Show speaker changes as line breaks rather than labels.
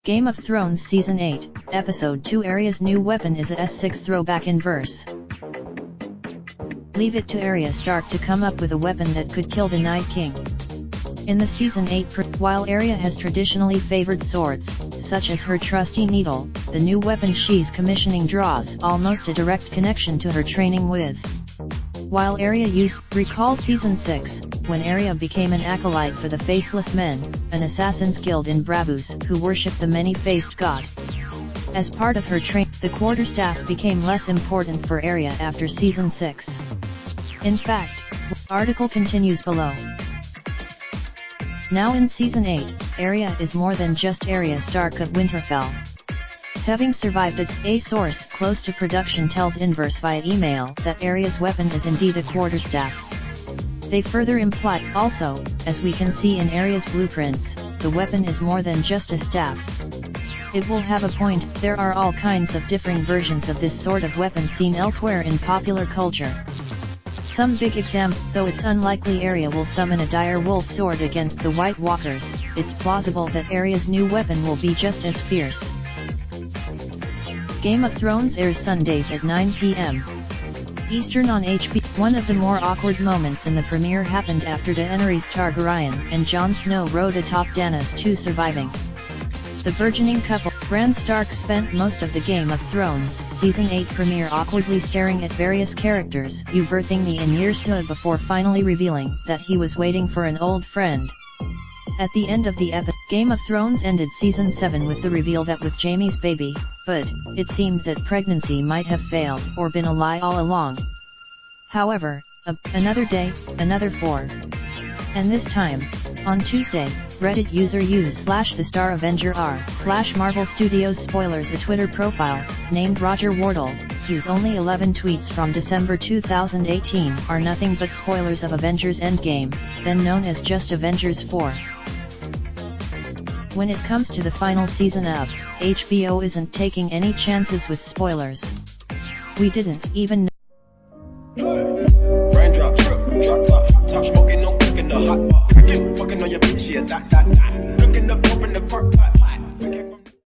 Game of Thrones Season 8, Episode 2. Aryas' new weapon is a S6 throwback in verse. Leave it to Arya Stark to come up with a weapon that could kill the Night King. In the Season 8 while Arya has traditionally favored swords, such as her trusty needle, the new weapon she's commissioning draws almost a direct connection to her training with. While Arya recall Season 6, when Arya became an acolyte for the Faceless Men, an assassin's guild in Braavos who worship the many-faced god. As part of her training, the quarterstaff became less important for Arya after Season 6. In fact, the article continues below. Now in Season 8, Arya is more than just Arya Stark of Winterfell. Having survived it, a source close to production tells Inverse via email that Arya's weapon is indeed a quarterstaff. They further imply, also, as we can see in Arya's blueprints, the weapon is more than just a staff. It will have a point. There are all kinds of differing versions of this sort of weapon seen elsewhere in popular culture. Some big example, though it's unlikely Arya will summon a dire wolf sword against the White Walkers, it's plausible that Arya's new weapon will be just as fierce. Game of Thrones airs Sundays at 9 p.m. Eastern on HBO. One of the more awkward moments in the premiere happened after Daenerys Targaryen and Jon Snow rode atop Dany's 2 surviving. The burgeoning couple, Bran Stark, spent most of the Game of Thrones Season 8 premiere awkwardly staring at various characters, uberthing the Aenir Sud before finally revealing that he was waiting for an old friend. At the end of the episode, Game of Thrones ended Season 7 with the reveal that with Jaime's baby, but it seemed that pregnancy might have failed or been a lie all along. However, another day, another 4. And this time, on Tuesday, Reddit user /TheStarAvengerR/Marvel Studios spoilers a Twitter profile, named Roger Wardle, whose only 11 tweets from December 2018 are nothing but spoilers of Avengers Endgame, then known as just Avengers 4. When it comes to the final season of, HBO isn't taking any chances with spoilers. We didn't even know.
Raindrop, drip, drop top, top smoking, no cooking the hot pot. Fucking on your bitch, yeah, that.